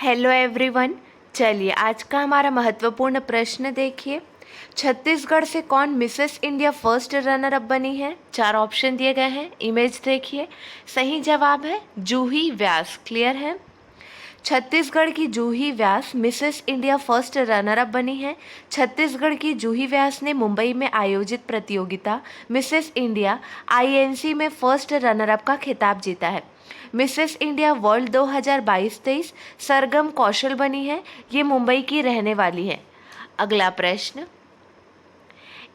Hello everyone. चलिए आज का हमारा महत्वपूर्ण प्रश्न देखिए। छत्तीसगढ़ से कौन Mrs India first runner up बनी है? 4 ऑप्शन दिए गए हैं, इमेज देखिए। सही जवाब है जूही व्यास। क्लियर है? छत्तीसगढ़ की Juhi Vyas Mrs India first runner up बनी है। छत्तीसगढ़ की जूही व्यास ने मुंबई में आयोजित प्रतियोगिता मिसेस इंडिया आईएनसी में फर्स्ट रनर अप का खिताब जीता है। मिसेस इंडिया वर्ल्ड 2022-23 सरगम कौशल बनी है। ये मुंबई की रहने वाली है। अगला प्रश्न,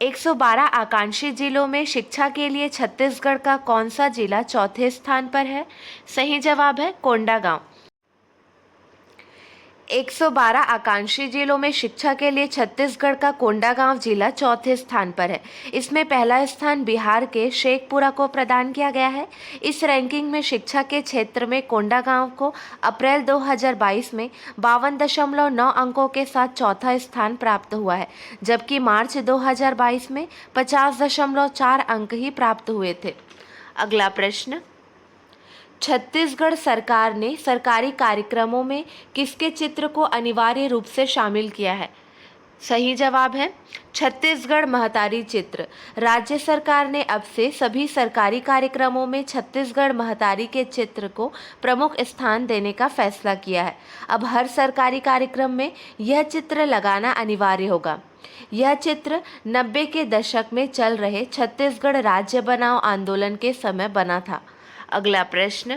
112 आकांक्षी जिलों में शिक्षा के लिए छत्तीसगढ़ का कौन सा जिला चौथे स्थान पर है? सही जवाब है कोंडागांव। 112 आकांक्षी जिलों में शिक्षा के लिए छत्तीसगढ़ का कोंडागांव जिला चौथे स्थान पर है। इसमें पहला स्थान बिहार के शेखपुरा को प्रदान किया गया है। इस रैंकिंग में शिक्षा के क्षेत्र में कोंडागांव को अप्रैल 2022 में 52.9 अंकों के साथ चौथा स्थान प्राप्त हुआ है, जबकि मार्च 2022 में 50.4 अंक ही प्राप्त हुए थे। अगला प्रश्न, छत्तीसगढ़ सरकार ने सरकारी कार्यक्रमों में किसके चित्र को अनिवार्य रूप से शामिल किया है? सही जवाब है छत्तीसगढ़ महतारी चित्र। राज्य सरकार ने अब से सभी सरकारी कार्यक्रमों में छत्तीसगढ़ महतारी के चित्र को प्रमुख स्थान देने का फैसला किया है। अब हर सरकारी कार्यक्रम में यह चित्र लगाना अनिवार्य होगा। यह चित्र 90 के दशक में चल रहे छत्तीसगढ़ राज्य बनाओ आंदोलन के समय बना था। अगला प्रश्न,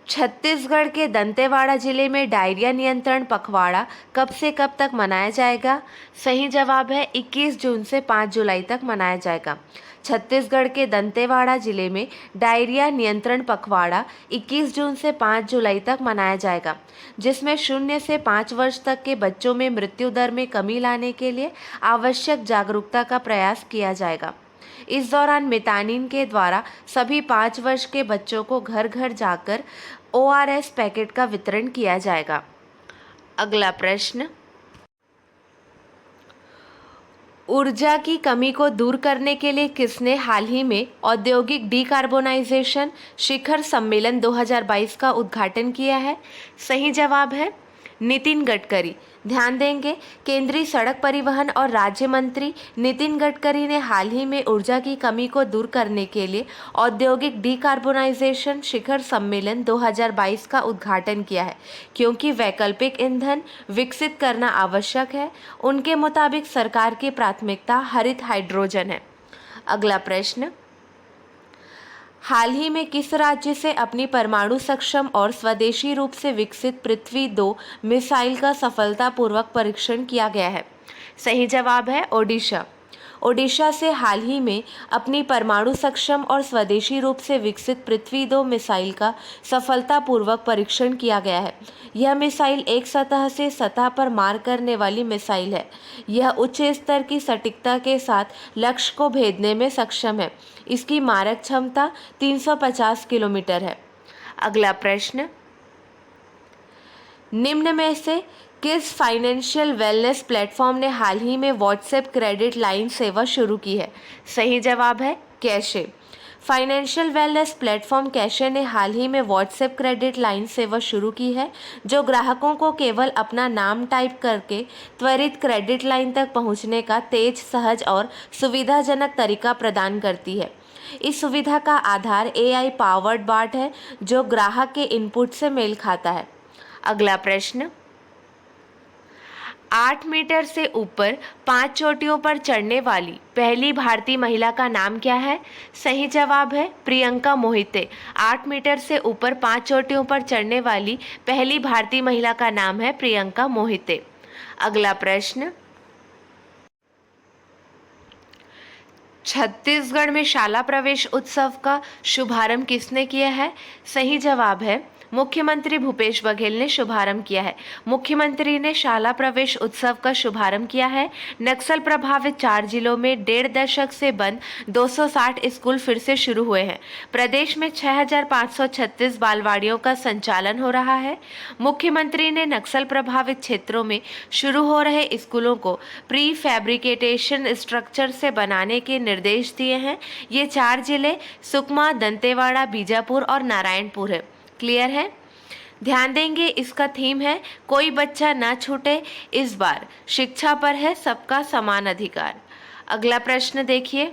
छत्तीसगढ़ के दंतेवाड़ा जिले में डायरिया नियंत्रण पखवाड़ा कब से कब तक मनाया जाएगा? सही जवाब है 21 जून से 5 जुलाई तक मनाया जाएगा। छत्तीसगढ़ के दंतेवाड़ा जिले में डायरिया नियंत्रण पखवाड़ा 21 जून से 5 जुलाई तक मनाया जाएगा, जिसमें 0 से 5 वर्ष तक के बच्चों में मृत्यु दर में कमी लाने के लिए आवश्यक जागरूकता का प्रयास किया जाएगा। इस दौरान मितानिन के द्वारा सभी 5 वर्ष के बच्चों को घर घर जाकर ORS पैकेट का वितरण किया जाएगा। अगला प्रश्न, ऊर्जा की कमी को दूर करने के लिए किसने हाल ही में औद्योगिक डीकार्बोनाइजेशन शिखर सम्मेलन 2022 का उद्घाटन किया है? सही जवाब है नितिन गडकरी। ध्यान देंगे, केंद्रीय सड़क परिवहन और राज्य मंत्री नितिन गडकरी ने हाल ही में ऊर्जा की कमी को दूर करने के लिए औद्योगिक डीकार्बोनाइजेशन शिखर सम्मेलन 2022 का उद्घाटन किया है, क्योंकि वैकल्पिक ईंधन विकसित करना आवश्यक है। उनके मुताबिक सरकार की प्राथमिकता हरित हाइड्रोजन है। अगला प्रश्न, हाल ही में किस राज्य से अपनी परमाणु सक्षम और स्वदेशी रूप से विकसित पृथ्वी 2 मिसाइल का सफलतापूर्वक परीक्षण किया गया है? सही जवाब है ओडिशा। ओडिशा से हाल ही में अपनी परमाणु सक्षम और स्वदेशी रूप से विकसित पृथ्वी 2 मिसाइल का सफलतापूर्वक परीक्षण किया गया है। यह मिसाइल एक सतह से सतह पर मार करने वाली मिसाइल है। यह उच्च स्तर की सटीकता के साथ लक्ष्य को भेदने में सक्षम है। इसकी मारक क्षमता 350 किलोमीटर है। अगला प्रश्न, निम्न में से किस फाइनेंशियल वेलनेस प्लेटफॉर्म ने हाल ही में व्हाट्सएप क्रेडिट लाइन सेवा शुरू की है? सही जवाब है cache. Financial wellness platform cache ने हाल ही में व्हाट्सएप क्रेडिट लाइन सेवा शुरू की है, जो ग्राहकों को केवल अपना नाम टाइप करके त्वरित क्रेडिट लाइन तक पहुंचने का तेज, सहज और सुविधाजनक तरीका प्रदान करती है। इस सुविधा का आधार AI पावर्ड बार्ट है, जो ग्राहक के इनपुट से मेल खाता है। अगला प्रश्न, 8 मीटर से ऊपर 5 चोटियों पर चढ़ने वाली पहली भारतीय महिला का नाम क्या है? सही जवाब है प्रियंका मोहिते। 8 मीटर से ऊपर 5 चोटियों पर चढ़ने वाली पहली भारतीय महिला का नाम है प्रियंका मोहिते। अगला प्रश्न, छत्तीसगढ़ में शाला प्रवेश उत्सव का शुभारंभ किसने किया है? सही जवाब है मुख्यमंत्री भूपेश बघेल ने शुभारंभ किया है। मुख्यमंत्री ने शाला प्रवेश उत्सव का शुभारंभ किया है। नक्सल प्रभावित 4 जिलों में 1.5 दशक से बंद 260 स्कूल फिर से शुरू हुए हैं। प्रदेश में 6536 बालवाड़ियों का संचालन हो रहा है। मुख्यमंत्री ने नक्सल प्रभावित क्षेत्रों में शुरू हो रहे स्कूलों को प्री फैब्रिकेटेशन स्ट्रक्चर से बनाने के निर्देश दिए हैं। ये 4 जिले सुकमा, दंतेवाड़ा, बीजापुर और नारायणपुर है। क्लियर है? ध्यान देंगे, इसका थीम है कोई बच्चा ना छूटे। इस बार शिक्षा पर है सबका समान अधिकार। अगला प्रश्न देखिए,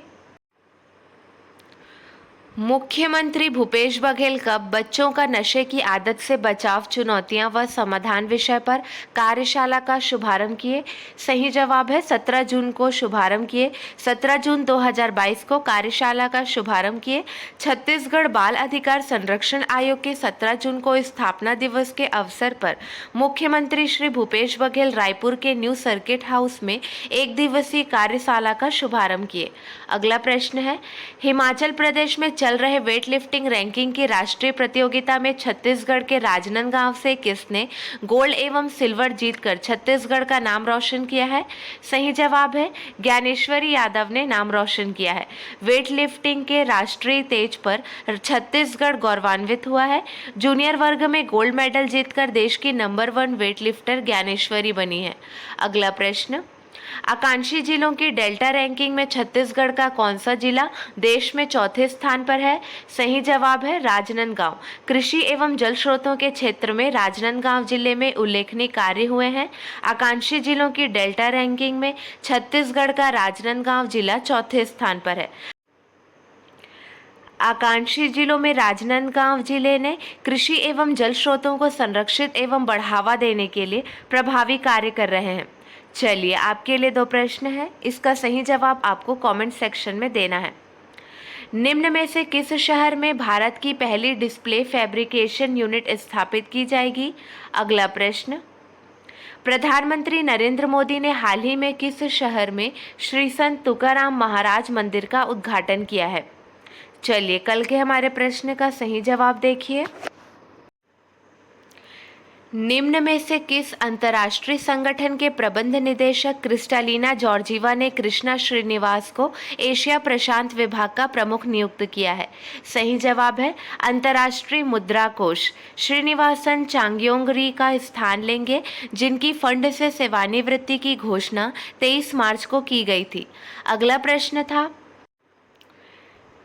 मुख्यमंत्री भूपेश बघेल कब बच्चों का नशे की आदत से बचाव, चुनौतियां व समाधान विषय पर कार्यशाला का शुभारंभ किए? सही जवाब है 17 जून को शुभारंभ किए। 17 जून 2022 को कार्यशाला का शुभारंभ किए। छत्तीसगढ़ बाल अधिकार संरक्षण आयोग के 17 जून को स्थापना दिवस के अवसर पर मुख्यमंत्री श्री भूपेश बघेल रायपुर के न्यू सर्किट हाउस में एक दिवसीय कार्यशाला का शुभारंभ किए। अगला प्रश्न है, हिमाचल प्रदेश में चल रहे वेट लिफ्टिंग रैंकिंग की राष्ट्रीय प्रतियोगिता में छत्तीसगढ़ के राजनांदगांव से किसने गोल्ड एवं सिल्वर जीतकर छत्तीसगढ़ का नाम रोशन किया है? सही जवाब है ज्ञानेश्वरी यादव ने नाम रोशन किया है। वेट लिफ्टिंग के राष्ट्रीय तेज पर छत्तीसगढ़ गौरवान्वित हुआ है। जूनियर वर्ग में गोल्ड मेडल जीतकर देश की नंबर 1 वेट लिफ्टर ज्ञानेश्वरी बनी है। अगला प्रश्न, आकांक्षी जिलों की डेल्टा रैंकिंग में छत्तीसगढ़ का कौन सा जिला देश में चौथे स्थान पर है? सही जवाब है राजनांदगांव। कृषि एवं जल स्रोतों के क्षेत्र में राजनांदगांव जिले में उल्लेखनीय कार्य हुए हैं। आकांक्षी जिलों की डेल्टा रैंकिंग में छत्तीसगढ़ का राजनांदगांव जिला चौथे स्थान पर है। आकांक्षी जिलों में राजनांदगांव जिले ने कृषि एवं जल स्रोतों को संरक्षित एवं बढ़ावा देने के लिए प्रभावी कार्य कर रहे हैं। चलिए, आपके लिए 2 प्रश्न हैं, इसका सही जवाब आपको कमेंट सेक्शन में देना है। निम्न में से किस शहर में भारत की पहली डिस्प्ले फैब्रिकेशन यूनिट स्थापित की जाएगी? अगला प्रश्न, प्रधानमंत्री नरेंद्र मोदी ने हाल ही में किस शहर में श्री संत तुकाराम महाराज मंदिर का उद्घाटन किया है? चलिए, कल के हमारे प्रश्न का सही जवाब देखिए। निम्न में से किस अंतर्राष्ट्रीय संगठन के प्रबंध निदेशक क्रिस्टालिना जॉर्जीवा ने कृष्णा श्रीनिवास को एशिया प्रशांत विभाग का प्रमुख नियुक्त किया है? सही जवाब है अंतर्राष्ट्रीय मुद्रा कोष। श्रीनिवासन चांग्योंगरी का स्थान लेंगे, जिनकी फंड से सेवानिवृत्ति की घोषणा 23 मार्च को की गई थी। अगला प्रश्न था,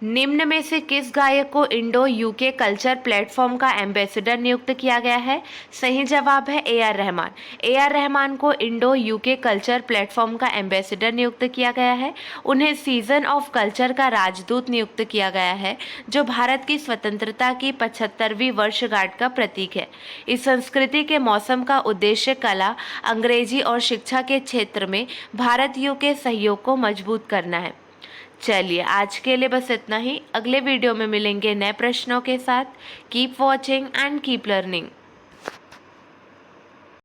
निम्न में से किस गायक को इंडो यूके कल्चर प्लेटफॉर्म का एम्बेसडर नियुक्त किया गया है? सही जवाब है A R Rahman. A R Rahman को इंडो यूके कल्चर प्लेटफॉर्म का एम्बेसडर नियुक्त किया गया है। उन्हें सीजन ऑफ कल्चर का राजदूत नियुक्त किया गया है, जो भारत की स्वतंत्रता की 75वीं वर्षगांठ का प्रतीक है। इस संस्कृति के मौसम का उद्देश्य कला, अंग्रेजी और शिक्षा के क्षेत्र में भारत यूके सहयोग को मजबूत करना है। चलिए, आज के लिए बस इतना ही। अगले वीडियो में मिलेंगे नए प्रश्नों के साथ। Keep watching and keep learning.